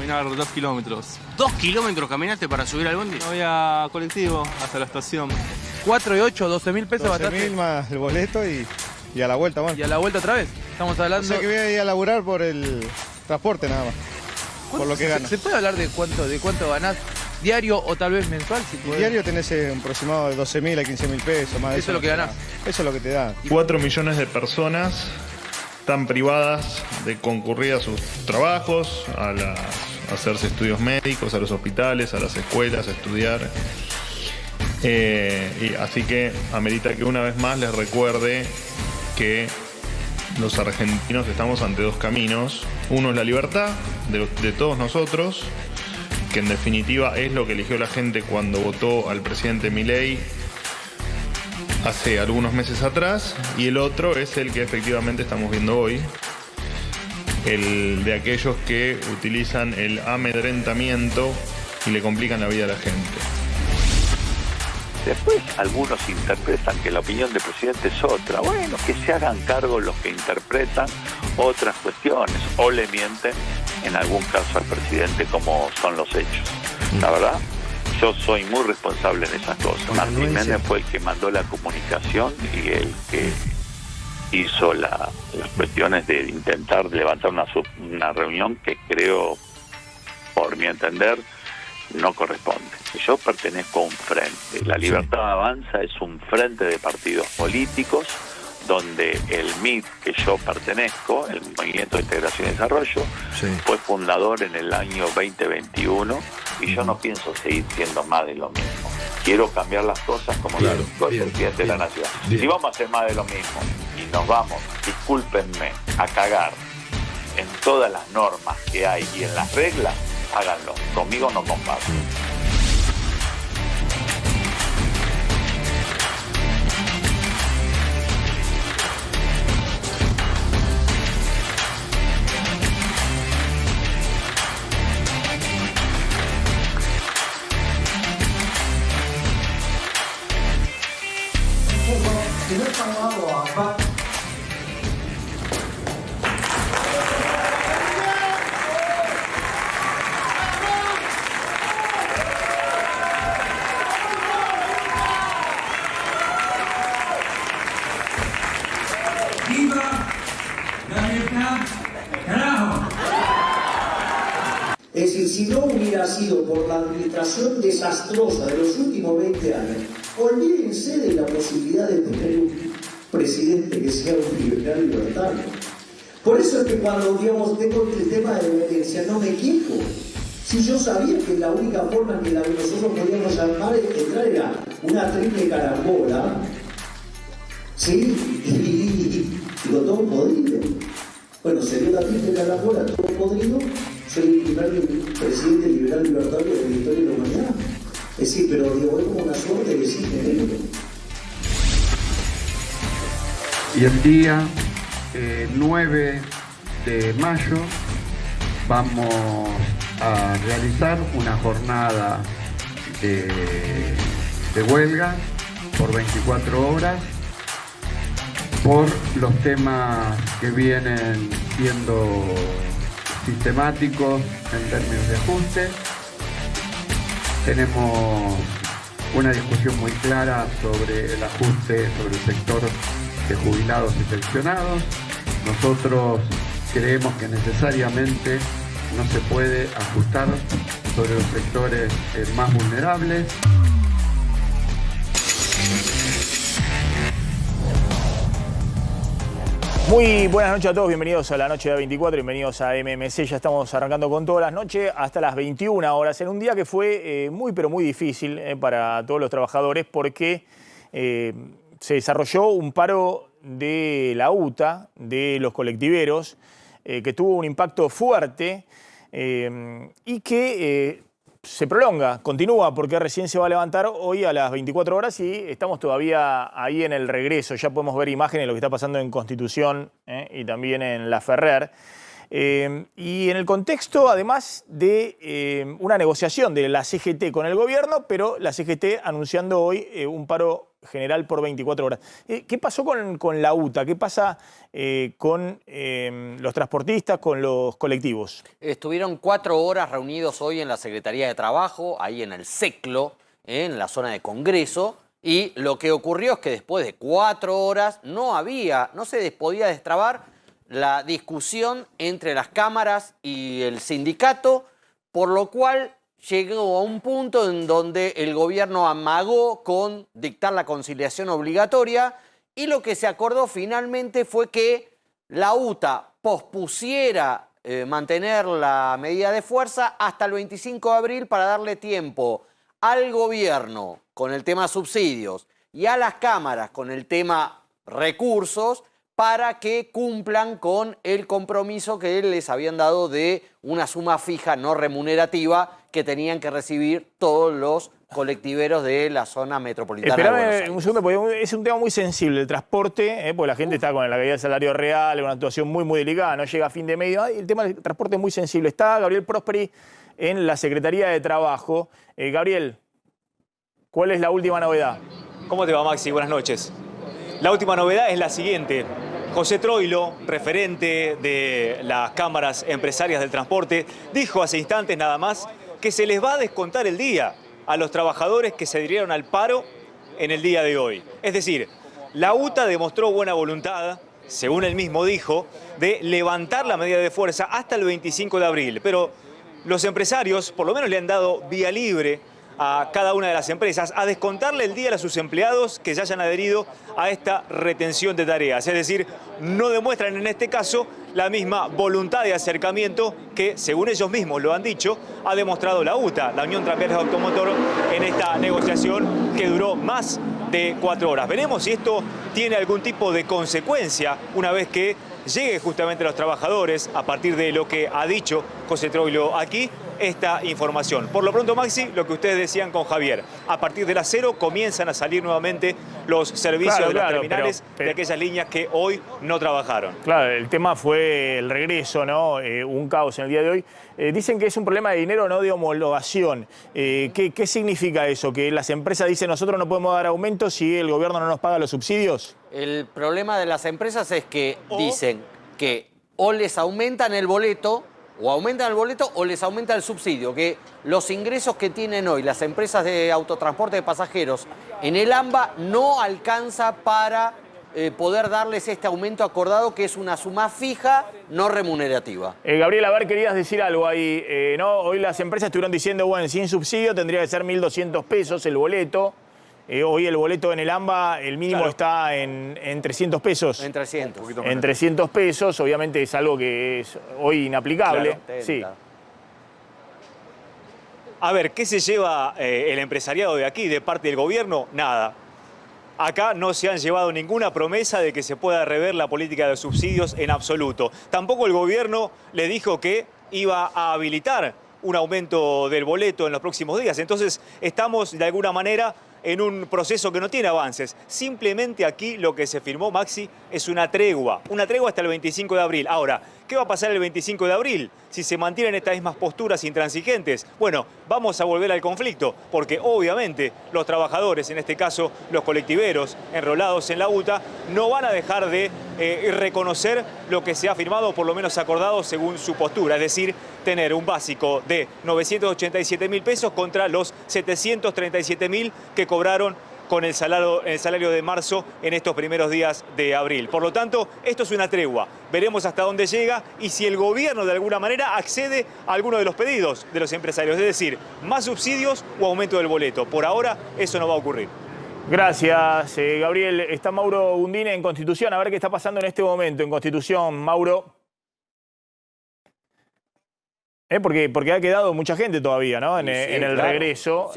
caminar 2 kilómetros. ¿2 kilómetros caminaste para subir al bondi? No había colectivo hasta la estación. 4 y 8, 12.000 pesos 12.000 más el boleto y a la vuelta, bueno. ¿Y a la vuelta otra vez? Estamos hablando... O sea que voy a ir a laburar por el transporte nada más. Por lo que gano. ¿Se puede hablar de cuánto ganás diario o tal vez mensual? Si El podés? diario tenés un aproximado de 12.000 a 15.000 pesos, más de Eso es lo que ganás. Eso es lo que te da. 4 millones de personas están privadas de concurrir a sus trabajos, a hacerse estudios médicos, a los hospitales, a las escuelas, a estudiar. Y así que amerita que una vez más les recuerde que los argentinos estamos ante dos caminos. Uno es la libertad de todos nosotros, que en definitiva es lo que eligió la gente cuando votó al presidente Milei hace algunos meses atrás, y el otro es el que efectivamente estamos viendo hoy, el de aquellos que utilizan el amedrentamiento y le complican la vida a la gente. Después algunos interpretan que la opinión del presidente es otra. Bueno, que se hagan cargo los que interpretan otras cuestiones o le mienten en algún caso al presidente como son los hechos. La verdad, yo soy muy responsable en esas cosas. Martín Méndez fue el que mandó la comunicación y el que hizo las cuestiones de intentar levantar una reunión que creo, por mi entender, no corresponde. Yo pertenezco a un frente. La Libertad Avanza es un frente de partidos políticos donde el MID que yo pertenezco, el Movimiento de Integración y Desarrollo, fue fundador en el año 2021 y yo no pienso seguir siendo más de lo mismo. Quiero cambiar las cosas como lo dijo el presidente de la Nación. Si vamos a hacer más de lo mismo y nos vamos, discúlpenme, a cagar en todas las normas que hay y en las reglas, háganlo. Conmigo no comparten. ¡Viva la libertad! ¡Carajo! Es decir, si no hubiera sido por la administración desastrosa de los últimos 20 años, olvídense de la posibilidad de tener un presidente que sea un liberal libertario. Por eso es que cuando, digamos, tengo el tema de la violencia, no me quejo. Si yo sabía que la única forma en que nosotros podíamos entrar era una triple carambola, ¿sí? Y lo todo podrido. Bueno, sería la triple carambola, todo podrido. Soy el primer presidente liberal libertario de la historia de la humanidad. Es decir, pero digo, es como una suerte de cisne negro. Y el día 9 de mayo vamos a realizar una jornada de huelga por 24 horas por los temas que vienen siendo sistemáticos en términos de ajuste. Tenemos una discusión muy clara sobre el ajuste sobre el sector de jubilados y pensionados. Nosotros creemos que necesariamente no se puede ajustar sobre los sectores más vulnerables. Muy buenas noches a todos, bienvenidos a la noche de 24, bienvenidos a MMC. Ya estamos arrancando con todas las noches hasta las 21 horas, en un día que fue muy pero muy difícil para todos los trabajadores porque se desarrolló un paro de la UTA, de los colectiveros, que tuvo un impacto fuerte y que se prolonga, continúa, porque recién se va a levantar hoy a las 24 horas y estamos todavía ahí en el regreso. Ya podemos ver imágenes de lo que está pasando en Constitución y también en La Ferrer. Y en el contexto, además, de una negociación de la CGT con el gobierno, pero la CGT anunciando hoy un paro general por 24 horas. ¿Qué pasó con la UTA? ¿Qué pasa con los transportistas, con los colectivos? Estuvieron 4 horas reunidos hoy en la Secretaría de Trabajo, ahí en el Seclo, en la zona de Congreso, y lo que ocurrió es que después de 4 horas no se podía destrabar la discusión entre las cámaras y el sindicato, por lo cual llegó a un punto en donde el gobierno amagó con dictar la conciliación obligatoria, y lo que se acordó finalmente fue que la UTA pospusiera mantener la medida de fuerza hasta el 25 de abril para darle tiempo al gobierno con el tema subsidios y a las cámaras con el tema recursos para que cumplan con el compromiso que les habían dado de una suma fija no remunerativa que tenían que recibir todos los colectiveros de la zona metropolitana de Buenos Aires. Un segundo, porque es un tema muy sensible, el transporte, porque la gente está con la caída del salario real, una situación muy, muy delicada, no llega a fin de medio. El tema del transporte es muy sensible. Está Gabriel Prosperi en la Secretaría de Trabajo. Gabriel, ¿cuál es la última novedad? ¿Cómo te va, Maxi? Buenas noches. La última novedad es la siguiente. José Troilo, referente de las cámaras empresarias del transporte, dijo hace instantes nada más que se les va a descontar el día a los trabajadores que se adhirieron al paro en el día de hoy. Es decir, la UTA demostró buena voluntad, según él mismo dijo, de levantar la medida de fuerza hasta el 25 de abril. Pero los empresarios por lo menos le han dado vía libre a cada una de las empresas a descontarle el día a sus empleados que ya hayan adherido a esta retención de tareas. Es decir, no demuestran en este caso la misma voluntad de acercamiento que, según ellos mismos lo han dicho, ha demostrado la UTA, la Unión Tranviarias de Automotor, en esta negociación que duró más de 4 horas. Veremos si esto tiene algún tipo de consecuencia una vez que llegue justamente a los trabajadores, a partir de lo que ha dicho José Troilo aquí, esta información. Por lo pronto, Maxi, lo que ustedes decían con Javier, a partir de las 0 comienzan a salir nuevamente los servicios de las terminales de aquellas líneas que hoy no trabajaron. Claro, el tema fue el regreso, ¿no? Un caos en el día de hoy. Dicen que es un problema de dinero, no de homologación. ¿Qué significa eso? ¿Que las empresas dicen nosotros no podemos dar aumentos si el gobierno no nos paga los subsidios? El problema de las empresas es que dicen que o les aumentan el boleto, o les aumenta el subsidio, que los ingresos que tienen hoy las empresas de autotransporte de pasajeros en el AMBA no alcanza para poder darles este aumento acordado, que es una suma fija no remunerativa. Gabriel, a ver, querías decir algo ahí, ¿no? Hoy las empresas estuvieron diciendo, bueno, sin subsidio tendría que ser 1.200 pesos el boleto. Hoy el boleto en el AMBA, el mínimo está en 300 pesos. En 300. En 300 pesos, obviamente es algo que es hoy inaplicable. Claro, sí. A ver, ¿qué se lleva el empresariado de aquí, de parte del gobierno? Nada. Acá no se han llevado ninguna promesa de que se pueda rever la política de subsidios en absoluto. Tampoco el gobierno le dijo que iba a habilitar un aumento del boleto en los próximos días. Entonces estamos de alguna manera en un proceso que no tiene avances. Simplemente aquí lo que se firmó, Maxi, es una tregua hasta el 25 de abril. Ahora, ¿qué va a pasar el 25 de abril si se mantienen estas mismas posturas intransigentes? Bueno, vamos a volver al conflicto, porque obviamente los trabajadores, en este caso los colectiveros enrolados en la UTA, no van a dejar de reconocer lo que se ha firmado, o por lo menos acordado según su postura, es decir, tener un básico de 987.000 pesos contra los 737.000 que cobraron con el salario de marzo en estos primeros días de abril. Por lo tanto, esto es una tregua. Veremos hasta dónde llega y si el gobierno de alguna manera accede a alguno de los pedidos de los empresarios, es decir, más subsidios o aumento del boleto. Por ahora, eso no va a ocurrir. Gracias, Gabriel. Está Mauro Gundine en Constitución. A ver qué está pasando en este momento en Constitución, Mauro. Porque ha quedado mucha gente todavía, ¿no? En el regreso,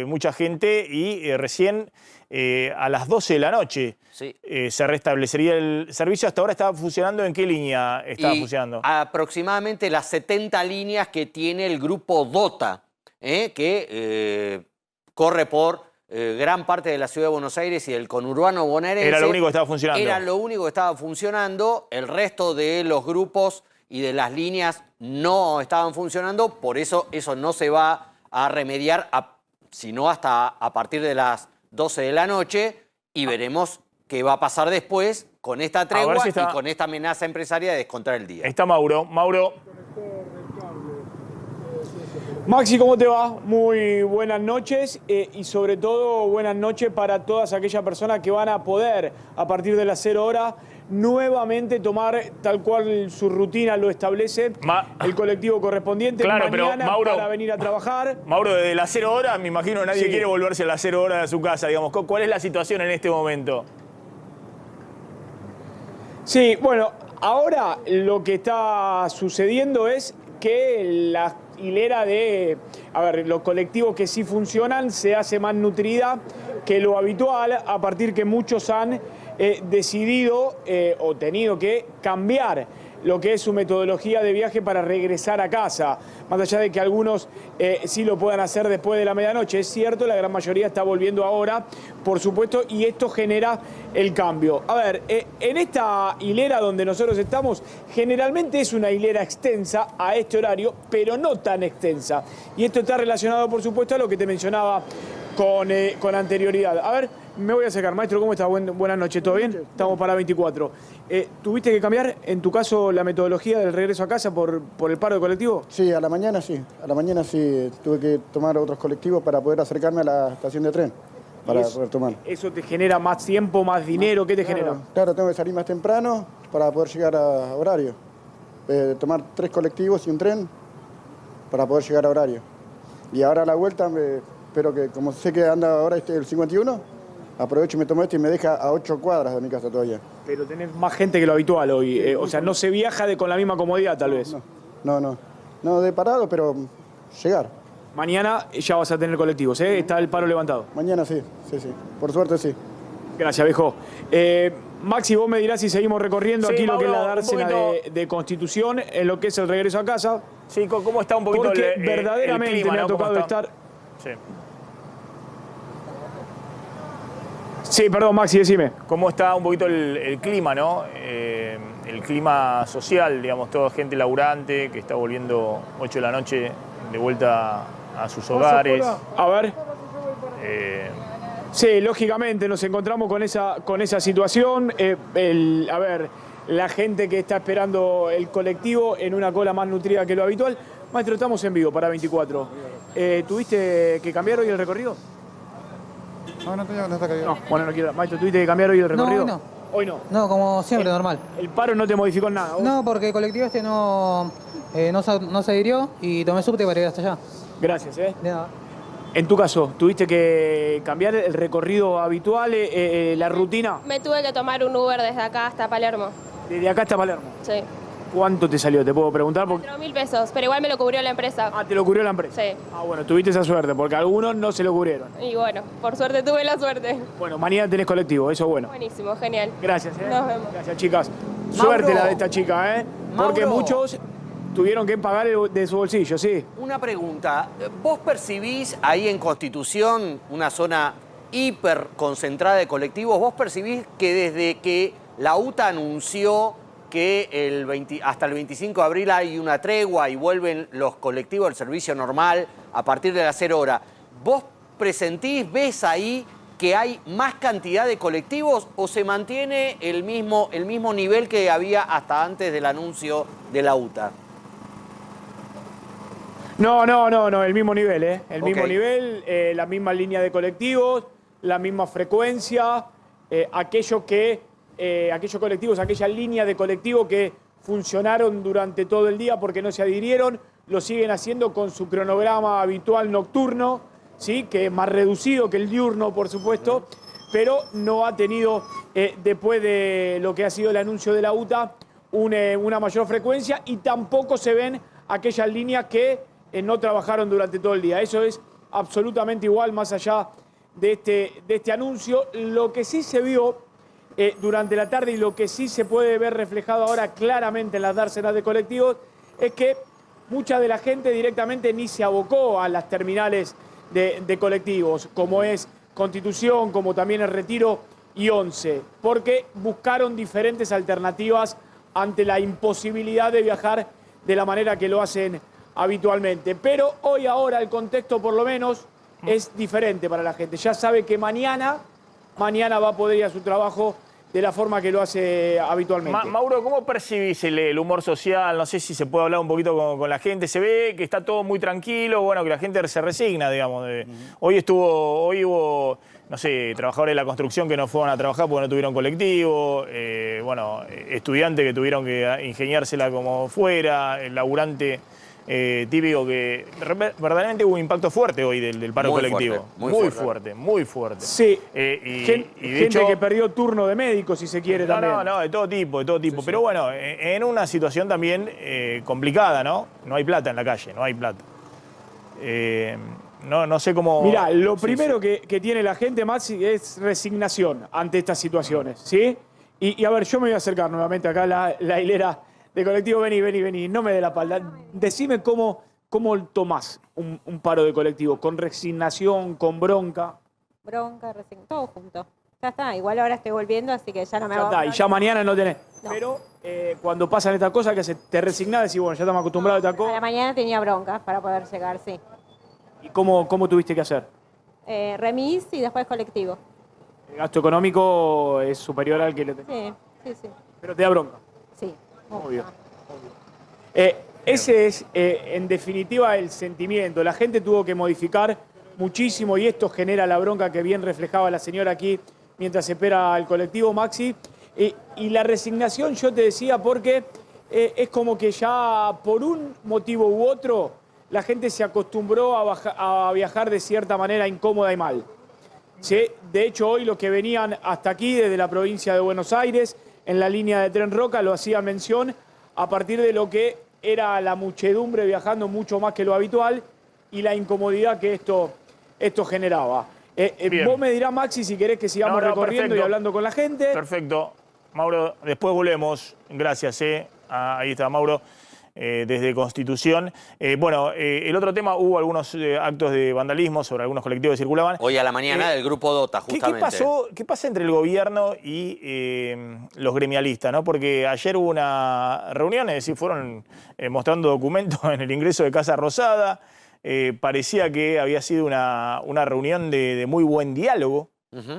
mucha gente, y recién a las 12 de la noche se restablecería el servicio. Hasta ahora estaba funcionando. ¿En qué línea estaba funcionando? Aproximadamente las 70 líneas que tiene el grupo DOTA, que corre por gran parte de la ciudad de Buenos Aires y del conurbano bonaerense. Era lo único que estaba funcionando. Era lo único que estaba funcionando. El resto de los grupos y de las líneas no estaban funcionando, por eso no se va a remediar sino hasta a partir de las 12 de la noche y veremos qué va a pasar después con esta tregua si está... y con esta amenaza empresaria de descontar el día. Está Mauro. Mauro. Maxi, ¿cómo te va? Muy buenas noches y sobre todo buenas noches para todas aquellas personas que van a poder, a partir de las 0 horas, nuevamente tomar tal cual su rutina lo establece el colectivo correspondiente claro, mañana pero, Mauro, para venir a trabajar. Mauro, desde las 0 horas, me imagino que nadie Sí. quiere volverse a las 0 horas de su casa, digamos. ¿Cuál es la situación en este momento? Sí, bueno, ahora lo que está sucediendo es que la hilera de, los colectivos que sí funcionan se hace más nutrida que lo habitual a partir que muchos han decidido o tenido que cambiar lo que es su metodología de viaje para regresar a casa. Más allá de que algunos sí lo puedan hacer después de la medianoche, es cierto, la gran mayoría está volviendo ahora, por supuesto, y esto genera el cambio. A ver, en esta hilera donde nosotros estamos, generalmente es una hilera extensa a este horario, pero no tan extensa. Y esto está relacionado, por supuesto, a lo que te mencionaba con anterioridad. A ver, me voy a acercar. Maestro, ¿cómo estás? Buenas noches, ¿todo bien? Estamos para 24. ¿Tuviste que cambiar, en tu caso, la metodología del regreso a casa por el paro de colectivo? Sí, a la mañana sí. A la mañana sí tuve que tomar otros colectivos para poder acercarme a la estación de tren, para poder tomar. ¿Eso te genera más tiempo, más dinero? ¿Qué te genera? Claro, tengo que salir más temprano para poder llegar a horario. Tomar 3 colectivos y un tren para poder llegar a horario. Y ahora a la vuelta, espero que, como sé que anda ahora el 51, aprovecho y me tomo esto y me deja a 8 cuadras de mi casa todavía. Pero tenés más gente que lo habitual hoy. O sea, no se viaja con la misma comodidad, tal vez. No de parado, pero llegar. Mañana ya vas a tener colectivos, ¿eh? Está el paro levantado. Mañana sí. Por suerte sí. Gracias, viejo. Maxi, vos me dirás si seguimos recorriendo aquí lo que es la dársena de Constitución, en lo que es el regreso a casa. Sí, ¿cómo está un poquito porque el verdaderamente clima, me ¿no? ha tocado estar... Sí. Sí, perdón, Maxi, decime. ¿Cómo está un poquito el clima, no? El clima social, digamos, toda gente laburante que está volviendo 8 de la noche de vuelta a sus hogares. A ver. Sí, lógicamente nos encontramos con esa situación. La gente que está esperando el colectivo en una cola más nutrida que lo habitual. Maestro, estamos en vivo para 24. ¿Tuviste que cambiar hoy el recorrido? No está caído. No, bueno, no quiero. Maestro, ¿tuviste que cambiar hoy el recorrido? No. Hoy no. No, como siempre, normal. ¿El paro no te modificó en nada? ¿Vos? No, porque el colectivo este no se adhirió y tomé subte para ir hasta allá. Gracias, De nada. En tu caso, ¿tuviste que cambiar el recorrido habitual, la rutina? Me tuve que tomar un Uber desde acá hasta Palermo. ¿Desde acá hasta Palermo? Sí. ¿Cuánto te salió? ¿Te puedo preguntar? 4.000 pesos, pero igual me lo cubrió la empresa. Ah, ¿te lo cubrió la empresa? Sí. Ah, bueno, tuviste esa suerte, porque algunos no se lo cubrieron. Y bueno, por suerte tuve la suerte. Bueno, mañana tenés colectivo, eso es bueno. Buenísimo, genial. Gracias, Nos vemos. Gracias, chicas. Mauro. Suerte la de esta chica, ¿eh? Porque Mauro. muchos tuvieron que pagar de su bolsillo, sí. Una pregunta. ¿Vos percibís ahí en Constitución, una zona hiper concentrada de colectivos, vos percibís que desde que la UTA anunció que hasta el 25 de abril hay una tregua y vuelven los colectivos del servicio normal a partir de las 0 horas, ¿vos presentís, ves ahí que hay más cantidad de colectivos o se mantiene el mismo nivel que había hasta antes del anuncio de la UTA? No, el mismo nivel, ¿eh? El Ok. mismo nivel, la misma línea de colectivos, la misma frecuencia, aquellos colectivos, aquella línea de colectivo que funcionaron durante todo el día porque no se adhirieron, lo siguen haciendo con su cronograma habitual nocturno, ¿sí? Que es más reducido que el diurno, por supuesto, pero no ha tenido, después de lo que ha sido el anuncio de la UTA, una mayor frecuencia y tampoco se ven aquellas líneas que no trabajaron durante todo el día. Eso es absolutamente igual, más allá de este anuncio. Lo que sí se vio durante la tarde y lo que sí se puede ver reflejado ahora claramente en las dársenas de colectivos es que mucha de la gente directamente ni se abocó a las terminales de colectivos, como es Constitución, como también el Retiro y 11, porque buscaron diferentes alternativas ante la imposibilidad de viajar de la manera que lo hacen habitualmente. Pero hoy ahora el contexto por lo menos es diferente para la gente. Ya sabe que mañana va a poder ir a su trabajo de la forma que lo hace habitualmente. Mauro, ¿cómo percibís el humor social? No sé si se puede hablar un poquito con la gente. Se ve que está todo muy tranquilo, bueno, que la gente se resigna, digamos. Hoy hubo, no sé, trabajadores de la construcción que no fueron a trabajar porque no tuvieron colectivo, bueno, estudiantes que tuvieron que ingeniársela como fuera, el laburante típico que verdaderamente hubo un impacto fuerte hoy del paro Muy colectivo. fuerte, muy fuerte. Sí, y de gente hecho, que perdió turno de médico, si se quiere, también. No, de todo tipo. Pero bueno, en una situación también complicada, ¿no? No hay plata en la calle, no hay plata. No sé cómo... Mirá, lo primero que tiene la gente, Maxi, es resignación ante estas situaciones, ¿sí? Y a ver, yo me voy a acercar nuevamente acá a la hilera de colectivo. Vení, no me dé la espalda. Decime cómo tomás un paro de colectivo, con resignación, con bronca. Bronca, resignación, todo junto. Ya está, igual ahora estoy volviendo, así que ya no me Ya hago... está, y ya mañana no tenés. No. Pero cuando pasan estas cosas, que te resignás, decís, bueno, ya estamos acostumbrados a esta A la cosa. mañana tenía bronca para poder llegar, sí. ¿Y cómo tuviste que hacer? Remis y después colectivo. El gasto económico es superior al que le tenés. Sí. Pero te da bronca. Sí. Obvio. Ese es, en definitiva, el sentimiento. La gente tuvo que modificar muchísimo y esto genera la bronca que bien reflejaba la señora aquí mientras espera al colectivo, Maxi. Y la resignación, yo te decía, porque es como que ya por un motivo u otro la gente se acostumbró a viajar de cierta manera incómoda y mal. ¿Sí? De hecho, hoy los que venían hasta aquí desde la provincia de Buenos Aires, en la línea de Tren Roca, lo hacían mención a partir de lo que era la muchedumbre viajando mucho más que lo habitual y la incomodidad que esto generaba. Vos me dirás, Maxi, si querés que sigamos recorriendo perfecto. y hablando con la gente. Perfecto. Mauro, después volvemos. Gracias, ahí está Mauro, desde Constitución. Bueno, el otro tema, hubo algunos actos de vandalismo sobre algunos colectivos que circulaban. Hoy a la mañana del Grupo Dota, justamente. ¿Qué pasa entre el gobierno y los gremialistas, ¿no? Porque ayer hubo una reunión, es decir, fueron mostrando documentos en el ingreso de Casa Rosada. Parecía que había sido una reunión de muy buen diálogo,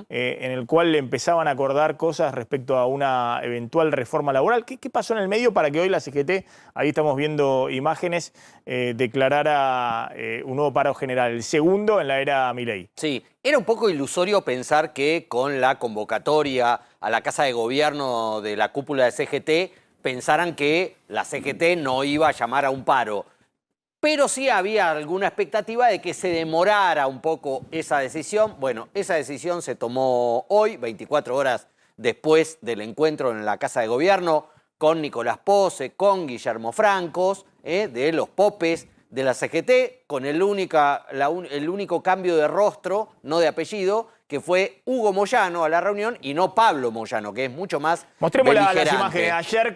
en el cual empezaban a acordar cosas respecto a una eventual reforma laboral. ¿Qué pasó en el medio para que hoy la CGT, ahí estamos viendo imágenes, declarara un nuevo paro general, el segundo en la era Milei? Sí, era un poco ilusorio pensar que con la convocatoria a la Casa de Gobierno de la cúpula de CGT pensaran que la CGT no iba a llamar a un paro. Pero sí había alguna expectativa de que se demorara un poco esa decisión. Bueno, esa decisión se tomó hoy, 24 horas después del encuentro en la Casa de Gobierno, con Nicolás Pose, con Guillermo Francos, de los popes de la CGT, con el único cambio de rostro, no de apellido, que fue Hugo Moyano a la reunión y no Pablo Moyano, que es mucho más Mostremos las beligerante. imágenes. Ayer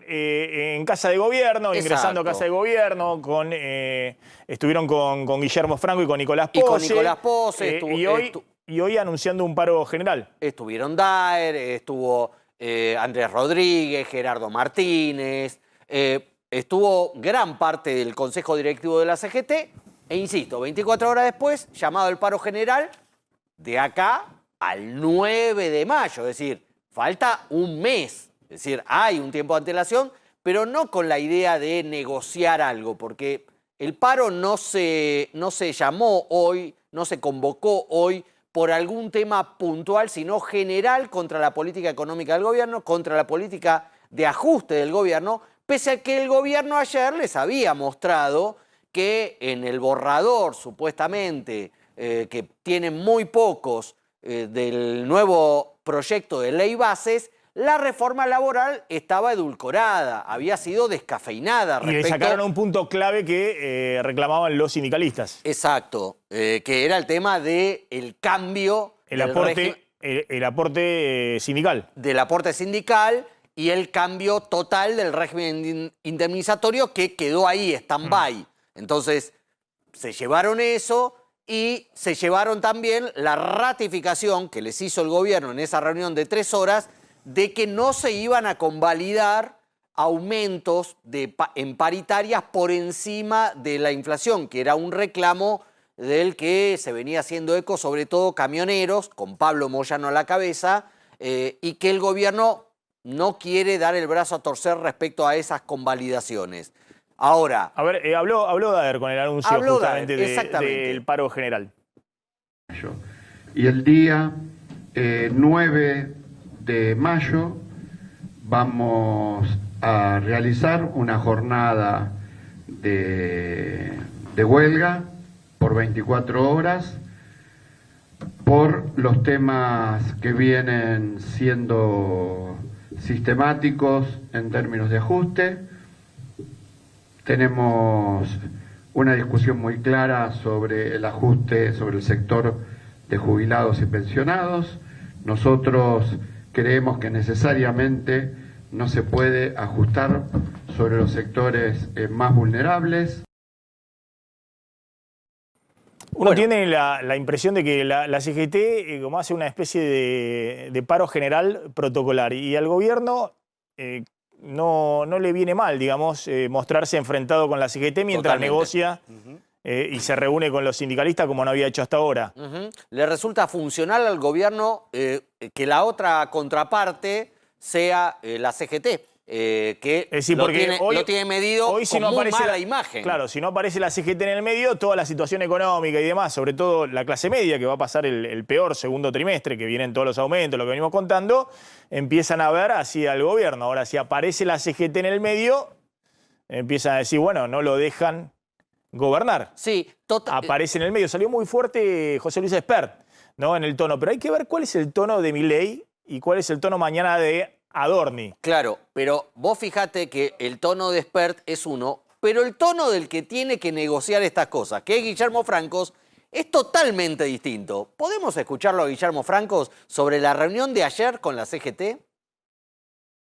en Casa de Gobierno, ingresando a Casa de Gobierno, estuvieron con Guillermo Franco y con Nicolás Pose. Y con Nicolás Pose. Y hoy anunciando un paro general. Estuvieron Daer, estuvo Andrés Rodríguez, Gerardo Martínez, estuvo gran parte del Consejo Directivo de la CGT, e insisto, 24 horas después, llamado el paro general, de acá al 9 de mayo, es decir, falta un mes, es decir, hay un tiempo de antelación, pero no con la idea de negociar algo, porque el paro no se llamó hoy, no se convocó hoy por algún tema puntual, sino general contra la política económica del gobierno, contra la política de ajuste del gobierno, pese a que el gobierno ayer les había mostrado que en el borrador, supuestamente, que tienen muy pocos del nuevo proyecto de ley bases, la reforma laboral estaba edulcorada, había sido descafeinada. Y le sacaron un punto clave que reclamaban los sindicalistas. Exacto, que era el tema del cambio... El aporte sindical. Del aporte sindical y el cambio total del régimen indemnizatorio que quedó ahí, stand-by. Entonces, se llevaron eso... Y se llevaron también la ratificación que les hizo el gobierno en esa reunión de 3 horas de que no se iban a convalidar aumentos en paritarias por encima de la inflación, que era un reclamo del que se venía haciendo eco, sobre todo camioneros, con Pablo Moyano a la cabeza, y que el gobierno no quiere dar el brazo a torcer respecto a esas convalidaciones. Ahora... A ver, habló Daer con el anuncio justamente del paro general. Y el día 9 de mayo vamos a realizar una jornada de huelga por 24 horas por los temas que vienen siendo sistemáticos en términos de ajuste. Tenemos una discusión muy clara sobre el ajuste sobre el sector de jubilados y pensionados. Nosotros creemos que necesariamente no se puede ajustar sobre los sectores más vulnerables. Uno tiene la impresión de que la CGT como hace una especie de paro general protocolar y al gobierno no le viene mal, digamos, mostrarse enfrentado con la CGT mientras negocia y se reúne con los sindicalistas como no había hecho hasta ahora. Le resulta funcional al gobierno que la otra contraparte sea la CGT. Que Es decir, lo porque tiene medido hoy si con no muy aparece mala imagen. Claro, si no aparece la CGT en el medio, toda la situación económica y demás, sobre todo la clase media, que va a pasar el peor segundo trimestre, que vienen todos los aumentos, lo que venimos contando, empiezan a ver hacia el gobierno. Ahora, si aparece la CGT en el medio, empiezan a decir, bueno, no lo dejan gobernar. Sí, aparece en el medio. Salió muy fuerte José Luis Espert, ¿no? En el tono. Pero hay que ver cuál es el tono de Milei y cuál es el tono mañana de Adorni. Claro, pero vos fijate que el tono de Espert es uno, pero el tono del que tiene que negociar estas cosas, que es Guillermo Francos, es totalmente distinto. ¿Podemos escucharlo a Guillermo Francos sobre la reunión de ayer con la CGT?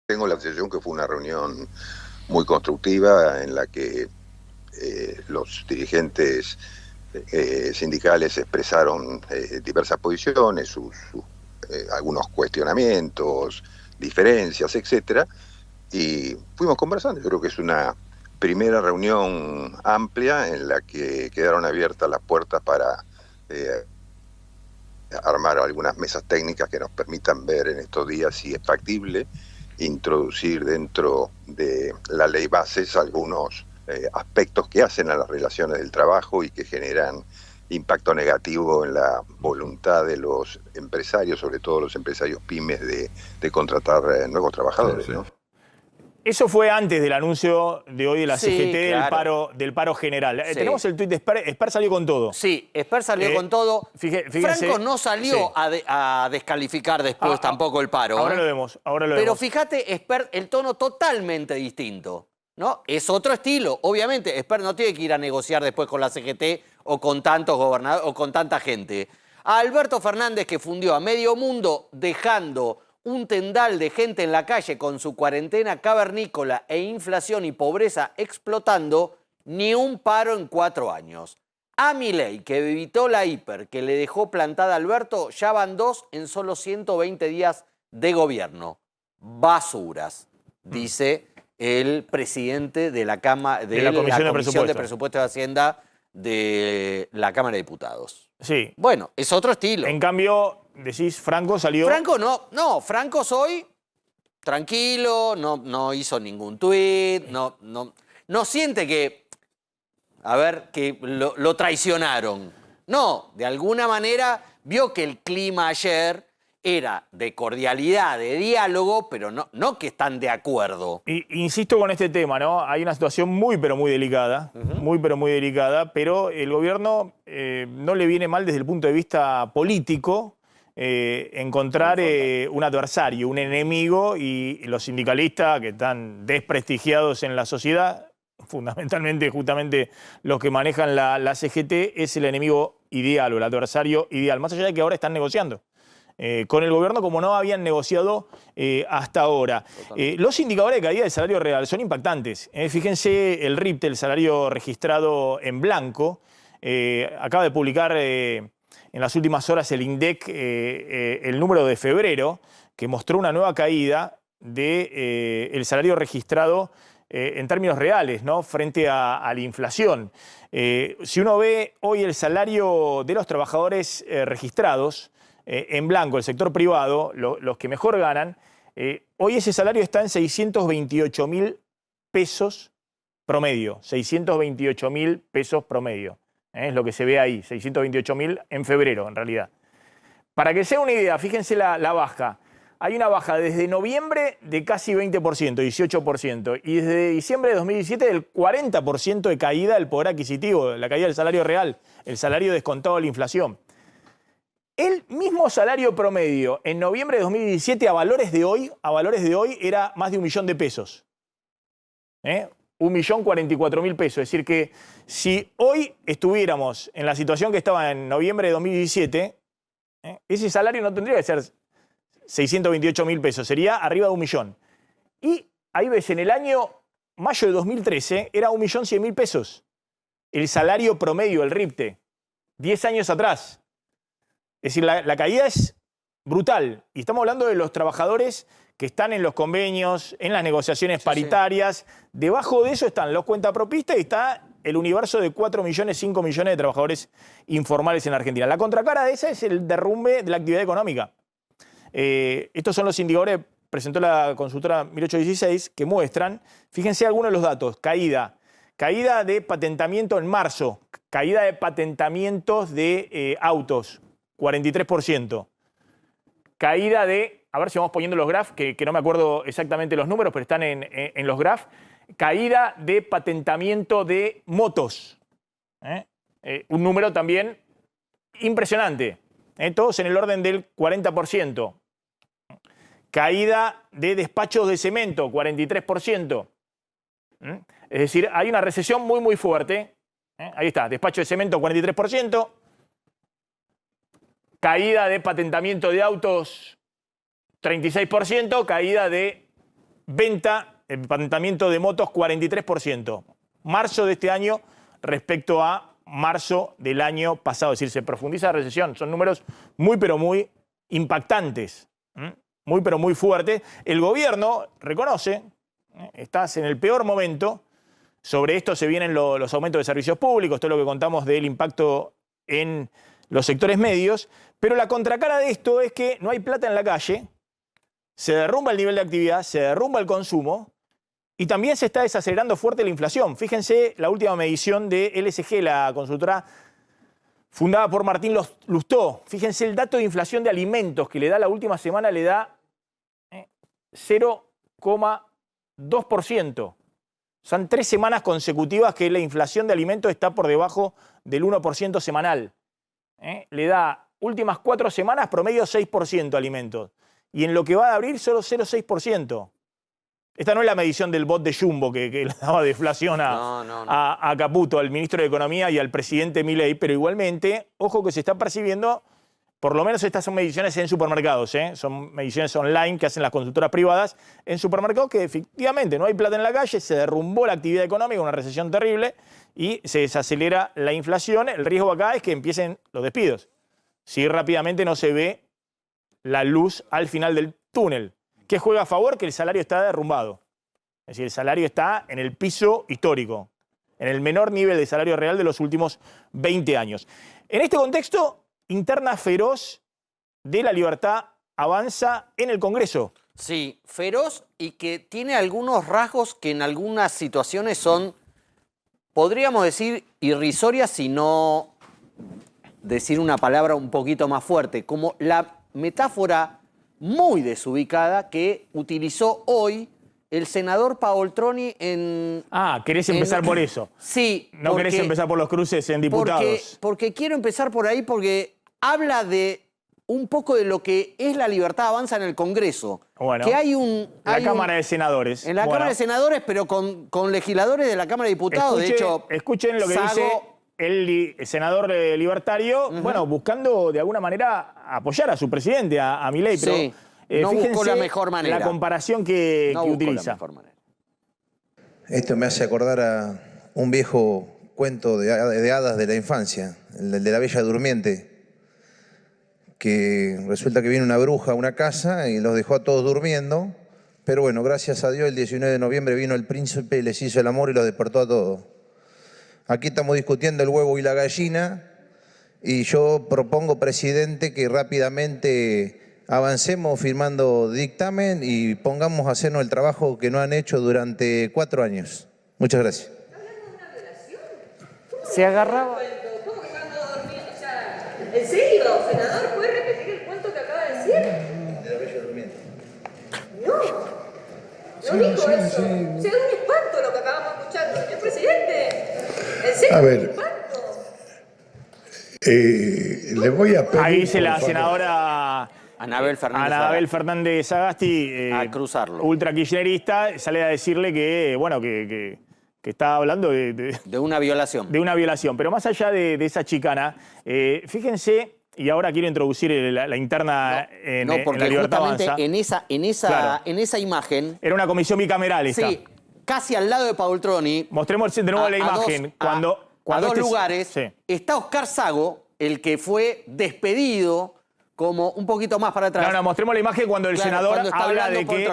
Tengo la sensación que fue una reunión muy constructiva en la que los dirigentes sindicales expresaron diversas posiciones, algunos cuestionamientos, diferencias, etcétera, y fuimos conversando. Yo creo que es una primera reunión amplia en la que quedaron abiertas las puertas para armar algunas mesas técnicas que nos permitan ver en estos días si es factible introducir dentro de la ley bases algunos aspectos que hacen a las relaciones del trabajo y que generan impacto negativo en la voluntad de los empresarios, sobre todo los empresarios pymes, de contratar nuevos trabajadores, ¿no? Eso fue antes del anuncio de hoy de la CGT claro. del paro general. Sí. Tenemos el tuit de Espert. Espert salió con todo. Sí, Espert salió con todo. Fíjense, Franco no salió a descalificar después tampoco el paro. Ahora lo vemos, Pero fíjate, Espert, el tono totalmente distinto, ¿no? Es otro estilo. Obviamente, Espert no tiene que ir a negociar después con la CGT o con tantos gobernadores o con tanta gente. A Alberto Fernández, que fundió a medio mundo dejando un tendal de gente en la calle con su cuarentena cavernícola e inflación y pobreza explotando, ni un paro en 4 años. A Milei, que evitó la hiper, que le dejó plantada a Alberto, ya van 2 en solo 120 días de gobierno. Basuras, dice el presidente de la Comisión de Presupuesto de Hacienda de la Cámara de Diputados. Sí. Bueno, es otro estilo. En cambio, decís, Franco salió... Franco no, Franco hoy tranquilo, no hizo ningún tuit, no siente que, que lo traicionaron. No, de alguna manera vio que el clima ayer era de cordialidad, de diálogo, pero no que están de acuerdo. Insisto con este tema, ¿no? Hay una situación muy, pero muy delicada, pero el gobierno no le viene mal desde el punto de vista político encontrar un adversario, un enemigo, y los sindicalistas que están desprestigiados en la sociedad, fundamentalmente justamente los que manejan la CGT, es el enemigo ideal o el adversario ideal, más allá de que ahora están negociando con el gobierno como no habían negociado hasta ahora. Los indicadores de caída del salario real son impactantes. Fíjense el RIPTE, el salario registrado en blanco. Acaba de publicar en las últimas horas el INDEC el número de febrero, que mostró una nueva caída del salario registrado en términos reales, ¿no? Frente a la inflación. Si uno ve hoy el salario de los trabajadores registrados en blanco, el sector privado, los que mejor ganan, hoy ese salario está en 628.000 pesos promedio. 628.000 pesos promedio. Es lo que se ve ahí, 628.000 en febrero, en realidad. Para que sea una idea, fíjense la baja. Hay una baja desde noviembre de casi 20%, 18%, y desde diciembre de 2017 del 40% de caída del poder adquisitivo, la caída del salario real, el salario descontado de la inflación. El mismo salario promedio en noviembre de 2017 a valores de hoy era más de 1 millón de pesos. 1.044.000 pesos. Es decir que si hoy estuviéramos en la situación que estaba en noviembre de 2017, ese salario no tendría que ser 628.000 pesos, sería arriba de 1 millón. Y ahí ves, en el año mayo de 2013 era 1.100.000 pesos. El salario promedio, el RIPTE, 10 años atrás. Es decir, la caída es brutal. Y estamos hablando de los trabajadores que están en los convenios, en las negociaciones paritarias. Debajo de eso están los cuentapropistas y está el universo de 4 millones, 5 millones de trabajadores informales en Argentina. La contracara de esa es el derrumbe de la actividad económica. Estos son los indicadores que presentó la consultora 1816 que muestran, fíjense algunos de los datos, caída de patentamiento en marzo, caída de patentamientos de autos, 43%, caída de, a ver si vamos poniendo los graphs, que no me acuerdo exactamente los números, pero están en los graphs, caída de patentamiento de motos, un número también impresionante, todos en el orden del 40%. Caída de despachos de cemento, 43%. Es decir, hay una recesión muy, muy fuerte. Ahí está, despacho de cemento, 43%. Caída de patentamiento de autos, 36%. Caída de venta, patentamiento de motos, 43%. Marzo de este año respecto a marzo del año pasado. Es decir, se profundiza la recesión. Son números muy, pero muy impactantes. Muy, pero muy fuertes. El gobierno reconoce, estás en el peor momento. Sobre esto se vienen los aumentos de servicios públicos, todo lo que contamos del impacto en los sectores medios. Pero la contracara de esto es que no hay plata en la calle, se derrumba el nivel de actividad, se derrumba el consumo y también se está desacelerando fuerte la inflación. Fíjense la última medición de LSG, la consultora fundada por Martín Lustó. Fíjense el dato de inflación de alimentos que le da la última semana, le da 0,2%. Son 3 semanas consecutivas que la inflación de alimentos está por debajo del 1% semanal. Le da últimas 4 semanas promedio 6% alimentos. Y en lo que va de abril solo 0,6%. Esta no es la medición del bot de Jumbo que le daba deflación a Caputo, al ministro de Economía y al presidente Milei, pero igualmente, ojo que se está percibiendo, por lo menos estas son mediciones en supermercados, son mediciones online que hacen las consultoras privadas en supermercados, que efectivamente no hay plata en la calle, se derrumbó la actividad económica, una recesión terrible, y se desacelera la inflación. El riesgo acá es que empiecen los despidos. Si rápidamente no se ve la luz al final del túnel. ¿Qué juega a favor? Que el salario está derrumbado. Es decir, el salario está en el piso histórico, en el menor nivel de salario real de los últimos 20 años. En este contexto, interna feroz de La Libertad avanza en el Congreso. Sí, feroz y que tiene algunos rasgos que en algunas situaciones son, podríamos decir, irrisorias, si no decir una palabra un poquito más fuerte, como la metáfora muy desubicada que utilizó hoy el senador Paoltroni en... ¿querés empezar por eso? Sí. ¿No querés empezar por los cruces en diputados? Porque quiero empezar por ahí porque habla de un poco de lo que es La Libertad Avanza en el Congreso. Bueno, que hay Cámara de Senadores. En la Cámara de Senadores, pero con legisladores de la Cámara de Diputados. De hecho, escuchen lo que dice el senador libertario, bueno, buscando de alguna manera apoyar a su presidente, a Milei, pero no fíjense buscó la mejor manera. La comparación que utiliza. Esto me hace acordar a un viejo cuento de hadas de la infancia, el de la Bella Durmiente, que resulta que viene una bruja a una casa y los dejó a todos durmiendo, Pero bueno, gracias a Dios, el 19 de noviembre vino el príncipe y les hizo el amor y los despertó a todos. Aquí estamos discutiendo el huevo y la gallina y yo propongo, presidente, que rápidamente avancemos firmando dictamen y pongamos a hacernos el trabajo que no han hecho durante 4 años. Muchas gracias. Se agarraba... ¿En serio, senador? ¿Puede repetir el cuento que acaba de decir? De la Bella Durmiente. No dijo eso. Es un espanto lo que acabamos de escuchar, señor presidente. ¿En serio? A ver, le voy a pedir... Ahí dice la por favor, senadora Anabel Fernández Sagasti, a cruzarlo. ultra kirchnerista, sale a decirle que, bueno, que está hablando de una violación. De una violación. Pero más allá de esa chicana, fíjense, y ahora quiero introducir la interna en porque la Libertad justamente Avanza. en esa imagen... Era una comisión bicameral esta. Sí, casi al lado de Paultroni. Mostremos de nuevo la imagen. Cuando a dos este lugares sí. está Oscar Sago, el que fue despedido como un poquito más para atrás. No, mostremos la imagen cuando el senador habla de que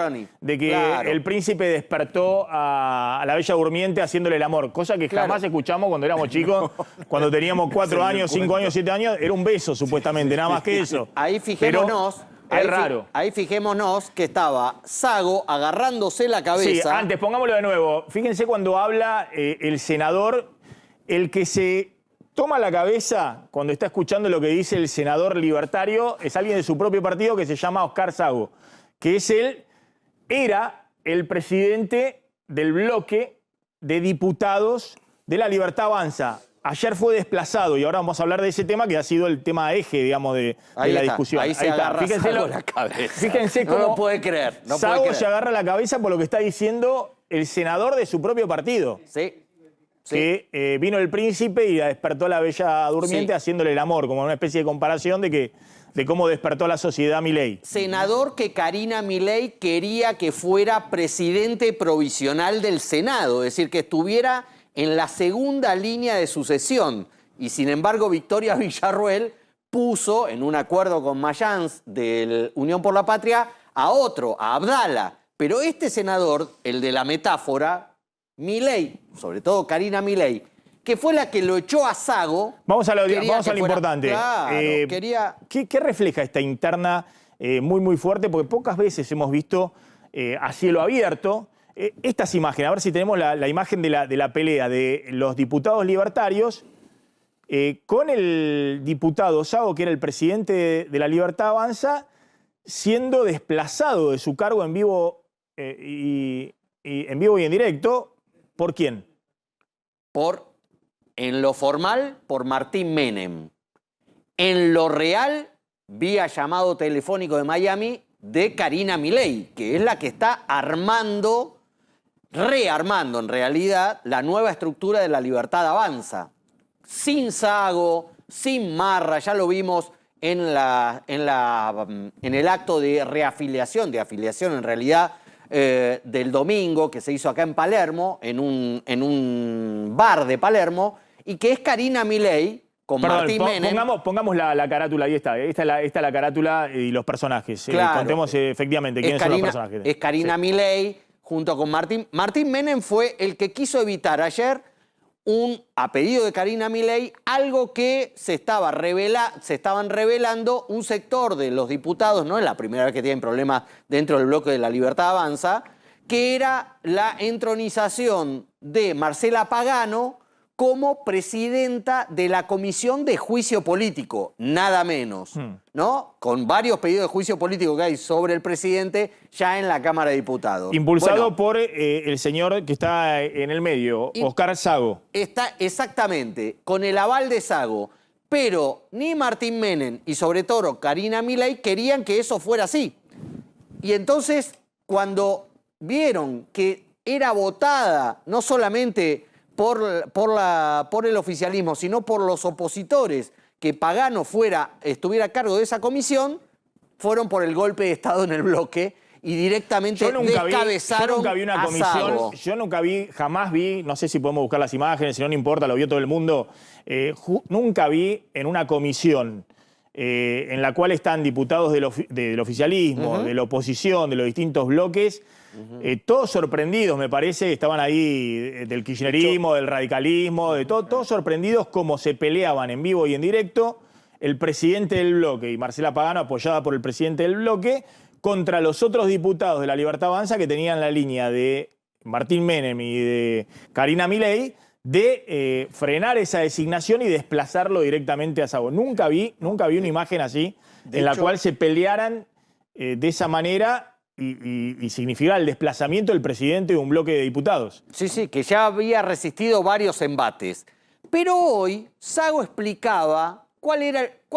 Claro. el príncipe despertó a la Bella Durmiente haciéndole el amor, cosa que jamás escuchamos cuando éramos chicos, cuando teníamos 4 años, 5 años, 7 años, era un beso supuestamente, nada más que eso. Ahí fijémonos. Pero es raro. Ahí fijémonos que estaba Sago agarrándose la cabeza. Sí, antes, pongámoslo de nuevo. Fíjense cuando habla el senador, el que se toma la cabeza cuando está escuchando lo que dice el senador libertario es alguien de su propio partido que se llama Oscar Sago, que era el presidente del bloque de diputados de la Libertad Avanza. Ayer fue desplazado y ahora vamos a hablar de ese tema que ha sido el tema eje, digamos, de la discusión. Ahí se agarra Sago la cabeza. Fíjense cómo no lo puede creer. Sago se agarra la cabeza por lo que está diciendo el senador de su propio partido. Sí. Que vino el príncipe y la despertó a la Bella Durmiente haciéndole el amor, como una especie de comparación de cómo despertó a la sociedad Milei. Senador que Karina Milei quería que fuera presidente provisional del Senado, es decir, que estuviera en la segunda línea de sucesión. Y sin embargo, Victoria Villarruel puso, en un acuerdo con Mayans del Unión por la Patria, a otro, a Abdala. Pero este senador, el de la metáfora, Milei, sobre todo Karina Milei, que fue la que lo echó a Sago. Vamos a lo importante. Claro, ¿Qué refleja esta interna muy fuerte? Porque pocas veces hemos visto a cielo abierto estas imágenes. A ver si tenemos la imagen de la pelea de los diputados libertarios con el diputado Sago, que era el presidente de la Libertad Avanza, siendo desplazado de su cargo en vivo y en directo. ¿Por quién? En lo formal, por Martín Menem. En lo real, vía llamado telefónico de Miami de Karina Milei, que es la que está rearmando en realidad la nueva estructura de la Libertad Avanza. Sin Sago, sin Marra, ya lo vimos en el acto de afiliación en realidad, del domingo que se hizo acá en Palermo, en un bar de Palermo, y que es Karina Milei con Martín Menem. Pongamos la carátula, ahí está. Esta es la carátula y los personajes. Claro. Contemos efectivamente quiénes son los personajes. Es Karina Milei junto con Martín. Martín Menem fue el que quiso evitar ayer a pedido de Karina Milei, algo que se estaban revelando un sector de los diputados, no es la primera vez que tienen problemas dentro del bloque de la Libertad Avanza, que era la entronización de Marcela Pagano como presidenta de la Comisión de Juicio Político, nada menos, ¿no? Con varios pedidos de juicio político que hay sobre el presidente ya en la Cámara de Diputados. Impulsado por el señor que está en el medio, Oscar Sago. Está exactamente, con el aval de Sago, pero ni Martín Menem y sobre todo Karina Milei querían que eso fuera así. Y entonces, cuando vieron que era votada no solamente por el oficialismo, sino por los opositores, que Pagano estuviera a cargo de esa comisión, fueron por el golpe de Estado en el bloque y directamente descabezaron yo nunca vi una comisión, Sago. yo jamás vi, no sé si podemos buscar las imágenes, si no importa, lo vio todo el mundo, nunca vi en una comisión en la cual están diputados del oficialismo, de la oposición, de los distintos bloques, todos sorprendidos, me parece, estaban ahí del kirchnerismo, del radicalismo, de todo, todos sorprendidos cómo se peleaban en vivo y en directo el presidente del bloque y Marcela Pagano, apoyada por el presidente del bloque, contra los otros diputados de La Libertad Avanza que tenían la línea de Martín Menem y de Karina Milei de frenar esa designación y desplazarlo directamente a Sago. Nunca vi una imagen así en la cual se pelearan de esa manera y significara el desplazamiento del presidente de un bloque de diputados. Sí, sí, que ya había resistido varios embates. Pero hoy Sago explicaba cuál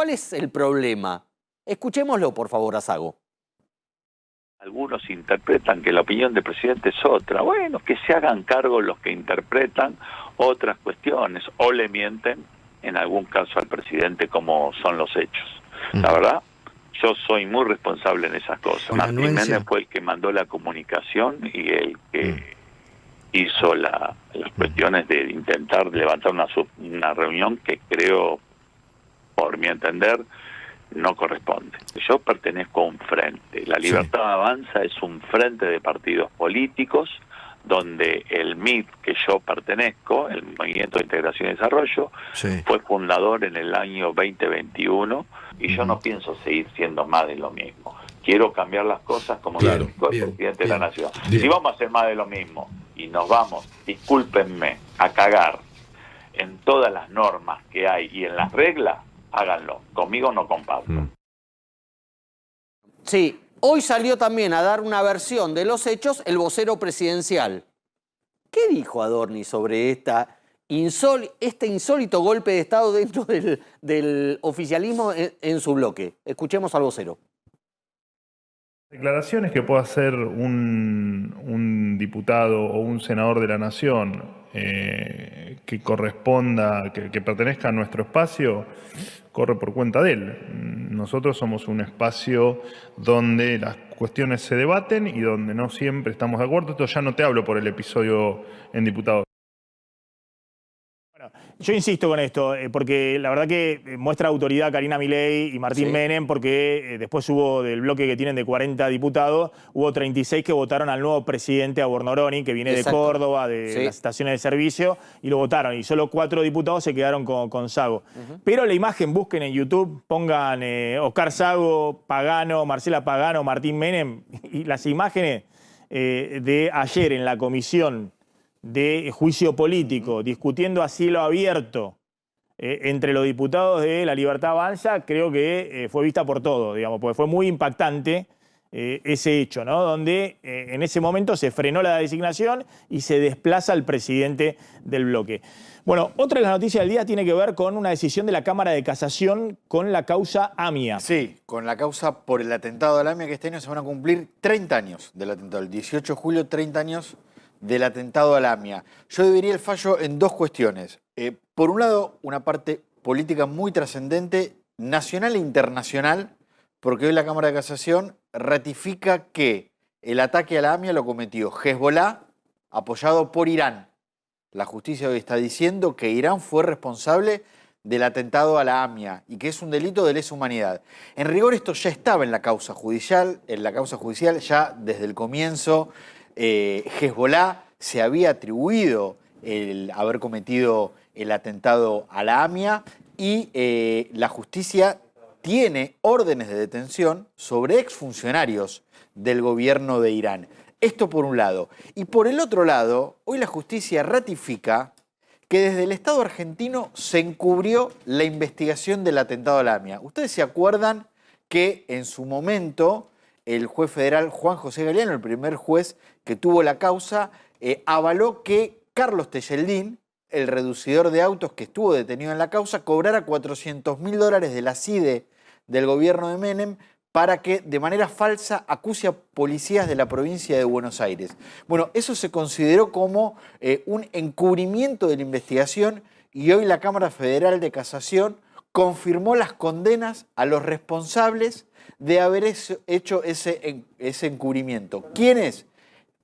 es el problema. Escuchémoslo, por favor, a Sago. Algunos interpretan que la opinión del presidente es otra. Bueno, que se hagan cargo los que interpretan otras cuestiones o le mienten, en algún caso, al presidente, como son los hechos. La verdad, yo soy muy responsable en esas cosas. Martín Menem fue el que mandó la comunicación y el que hizo las cuestiones de intentar levantar una reunión que creo, por mi entender, no corresponde. Yo pertenezco a un frente. La Libertad Avanza es un frente de partidos políticos donde el MID que yo pertenezco, el Movimiento de Integración y Desarrollo, fue fundador en el año 2021 y yo no pienso seguir siendo más de lo mismo. Quiero cambiar las cosas como lo dijo el presidente de la Nación. Si vamos a hacer más de lo mismo y nos vamos, discúlpenme, a cagar en todas las normas que hay y en las reglas, háganlo. Conmigo no comparto. Sí, hoy salió también a dar una versión de los hechos el vocero presidencial. ¿Qué dijo Adorni sobre este insólito golpe de Estado dentro del oficialismo en su bloque? Escuchemos al vocero. Declaraciones que pueda hacer un diputado o un senador de la Nación que corresponda, que pertenezca a nuestro espacio, corre por cuenta de él. Nosotros somos un espacio donde las cuestiones se debaten y donde no siempre estamos de acuerdo. Esto ya no te hablo por el episodio en diputados. Yo insisto con esto, porque la verdad que muestra autoridad Karina Milei y Martín Menem, porque después hubo del bloque que tienen de 40 diputados, hubo 36 que votaron al nuevo presidente, a Bornoroni, que viene de Córdoba, de las estaciones de servicio, y lo votaron. Y solo 4 diputados se quedaron con Sago. Pero la imagen, busquen en YouTube, pongan Oscar Sago, Pagano, Marcela Pagano, Martín Menem, y las imágenes de ayer en la comisión de juicio político, discutiendo a cielo abierto entre los diputados de La Libertad Avanza, creo que fue vista por todos, digamos, porque fue muy impactante ese hecho, ¿no? Donde en ese momento se frenó la designación y se desplaza al presidente del bloque. Bueno, otra de las noticias del día tiene que ver con una decisión de la Cámara de Casación con la causa AMIA. Sí, con la causa por el atentado a la AMIA, que este año se van a cumplir 30 años del atentado. El 18 de julio, 30 años del atentado a la AMIA. Yo dividiría el fallo en dos cuestiones. Por un lado, una parte política muy trascendente, nacional e internacional, porque hoy la Cámara de Casación ratifica que el ataque a la AMIA lo cometió Hezbollah, apoyado por Irán. La justicia hoy está diciendo que Irán fue responsable del atentado a la AMIA y que es un delito de lesa humanidad. En rigor esto ya estaba en la causa judicial ya desde el comienzo. Hezbollah se había atribuido el haber cometido el atentado a la AMIA y la justicia tiene órdenes de detención sobre exfuncionarios del gobierno de Irán. Esto por un lado. Y por el otro lado, hoy la justicia ratifica que desde el Estado argentino se encubrió la investigación del atentado a la AMIA. Ustedes se acuerdan que en su momento el juez federal Juan José Galeano, el primer juez que tuvo la causa, avaló que Carlos Tejeldín, el reducidor de autos que estuvo detenido en la causa, cobrara $400.000 de la CIDE del gobierno de Menem para que de manera falsa acuse a policías de la provincia de Buenos Aires. Bueno, eso se consideró como un encubrimiento de la investigación y hoy la Cámara Federal de Casación confirmó las condenas a los responsables de haber hecho ese encubrimiento. ¿Quién es?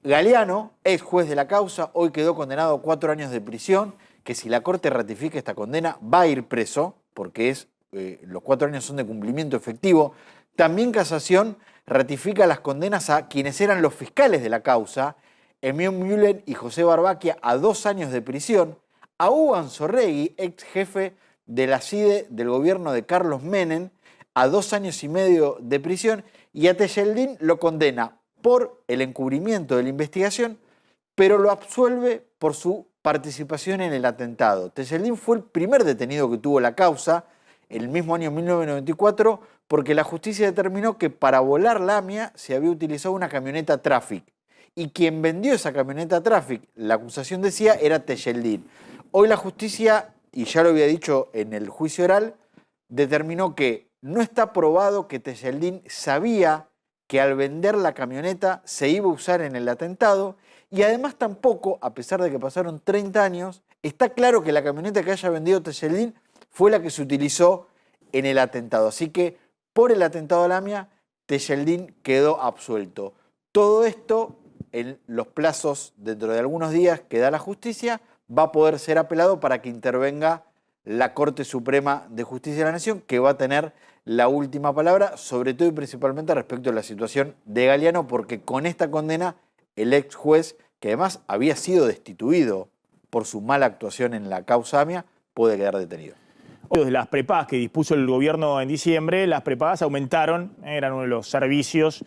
Galeano, ex juez de la causa, hoy quedó condenado a 4 años de prisión, que si la Corte ratifica esta condena va a ir preso, porque los 4 años son de cumplimiento efectivo. También Casación ratifica las condenas a quienes eran los fiscales de la causa, Emión Mühlen y José Barbaquia, a 2 años de prisión, a Hugo Anzorregui, ex jefe de la CIDE del gobierno de Carlos Menem, a 2 años y medio de prisión, y a Tejeldín lo condena por el encubrimiento de la investigación, pero lo absuelve por su participación en el atentado. Tejeldín fue el primer detenido que tuvo la causa, el mismo año 1994, porque la justicia determinó que para volar la AMIA se había utilizado una camioneta Traffic. Y quien vendió esa camioneta Traffic, la acusación decía, era Tejeldín. Hoy la justicia, y ya lo había dicho en el juicio oral, determinó que no está probado que Tejeldín sabía que al vender la camioneta se iba a usar en el atentado, y además tampoco, a pesar de que pasaron 30 años, está claro que la camioneta que haya vendido Tejeldín fue la que se utilizó en el atentado. Así que por el atentado a la AMIA, Tejeldín quedó absuelto. Todo esto, en los plazos dentro de algunos días que da la justicia, va a poder ser apelado para que intervenga la Corte Suprema de Justicia de la Nación, que va a tener la última palabra, sobre todo y principalmente respecto a la situación de Galeano, porque con esta condena el ex juez, que además había sido destituido por su mala actuación en la causa AMIA, puede quedar detenido. De las prepagas que dispuso el gobierno en diciembre, las prepagas aumentaron, eran uno de los servicios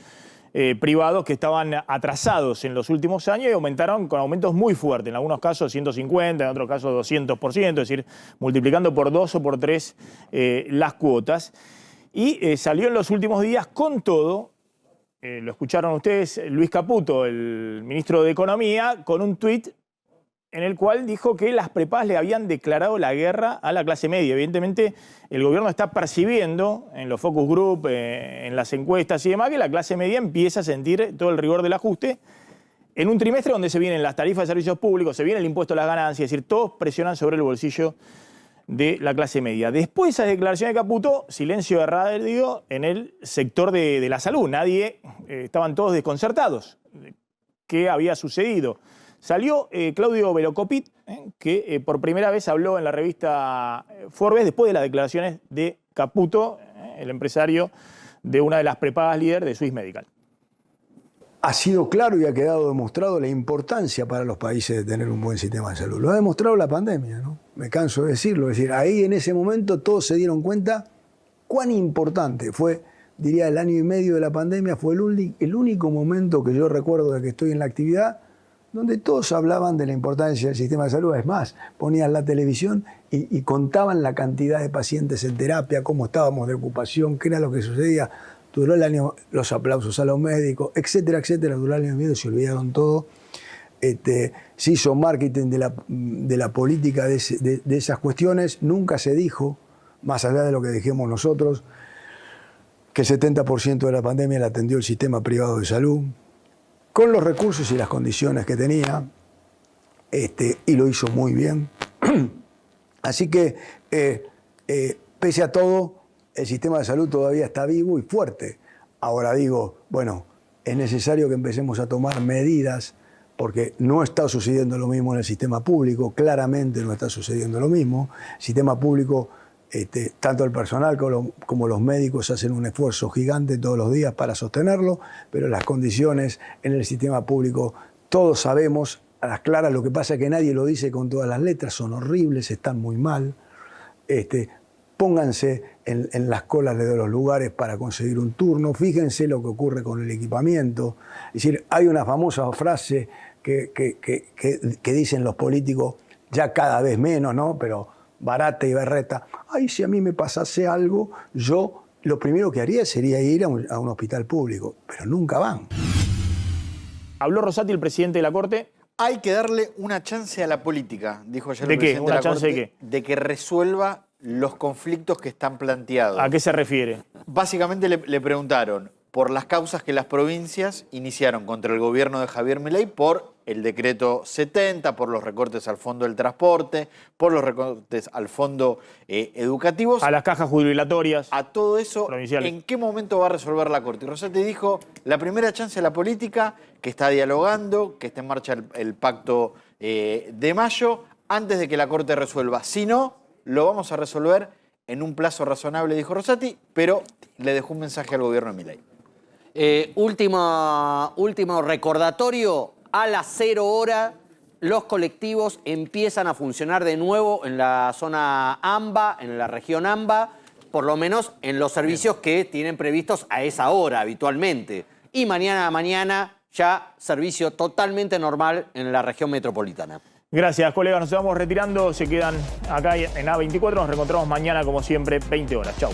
privados que estaban atrasados en los últimos años y aumentaron con aumentos muy fuertes, en algunos casos 150, en otros casos 200%, es decir, multiplicando por 2 o por 3 las cuotas. Y salió en los últimos días con todo, lo escucharon ustedes, Luis Caputo, el ministro de Economía, con un tuit en el cual dijo que las prepagas le habían declarado la guerra a la clase media. Evidentemente, el gobierno está percibiendo en los focus group, en las encuestas y demás, que la clase media empieza a sentir todo el rigor del ajuste en un trimestre donde se vienen las tarifas de servicios públicos, se viene el impuesto a las ganancias, es decir, todos presionan sobre el bolsillo de la clase media. Después de esas declaraciones de Caputo, silencio de radio en el sector de la salud. Estaban todos desconcertados. ¿Qué había sucedido? Salió Claudio Velocopit, que por primera vez habló en la revista Forbes después de las declaraciones de Caputo, el empresario de una de las prepagas líder de Swiss Medical. Ha sido claro y ha quedado demostrado la importancia para los países de tener un buen sistema de salud. Lo ha demostrado la pandemia, ¿no? Me canso de decirlo. Es decir, ahí en ese momento todos se dieron cuenta cuán importante fue, diría, el año y medio de la pandemia. Fue el único momento que yo recuerdo de que estoy en la actividad donde todos hablaban de la importancia del sistema de salud. Es más, ponían la televisión y contaban la cantidad de pacientes en terapia, cómo estábamos de ocupación, qué era lo que sucedía. Duró el año, los aplausos a los médicos, etcétera, etcétera. Duró el año y medio, se olvidaron todo. Se hizo marketing de la política de esas cuestiones. Nunca se dijo, más allá de lo que dijimos nosotros, que el 70% de la pandemia la atendió el sistema privado de salud, con los recursos y las condiciones que tenía, y lo hizo muy bien. Así que, pese a todo, el sistema de salud todavía está vivo y fuerte. Ahora digo, bueno, es necesario que empecemos a tomar medidas, porque no está sucediendo lo mismo en el sistema público, claramente no está sucediendo lo mismo. El sistema público, tanto el personal como los médicos hacen un esfuerzo gigante todos los días para sostenerlo, pero las condiciones en el sistema público, todos sabemos a las claras, lo que pasa es que nadie lo dice con todas las letras, son horribles, están muy mal. Pónganse en las colas de los lugares para conseguir un turno, fíjense lo que ocurre con el equipamiento. Es decir, hay una famosa frase que dicen los políticos, ya cada vez menos, ¿no? Pero Barata y Berreta, ay, si a mí me pasase algo, yo lo primero que haría sería ir a un hospital público, pero nunca van. Habló Rosati, el presidente de la Corte. Hay que darle una chance a la política, dijo ayer el presidente de la Corte. ¿De qué? De que resuelva los conflictos que están planteados. ¿A qué se refiere? Básicamente le preguntaron por las causas que las provincias iniciaron contra el gobierno de Javier Milei por el decreto 70, por los recortes al fondo del transporte, por los recortes al fondo educativos. A las cajas jubilatorias. A todo eso, ¿en qué momento va a resolver la Corte? Y Rosati dijo, la primera chance a la política, que está dialogando, que está en marcha el pacto de mayo, antes de que la Corte resuelva. Si no, lo vamos a resolver en un plazo razonable, dijo Rosati, pero le dejó un mensaje al gobierno de Milei. Último recordatorio, a las 0 horas los colectivos empiezan a funcionar de nuevo en la zona AMBA, en la región AMBA, por lo menos en los servicios que tienen previstos a esa hora habitualmente. Y mañana ya servicio totalmente normal en la región metropolitana. Gracias, colegas. Nos vamos retirando. Se quedan acá en A24. Nos reencontramos mañana, como siempre, 20 horas. Chau.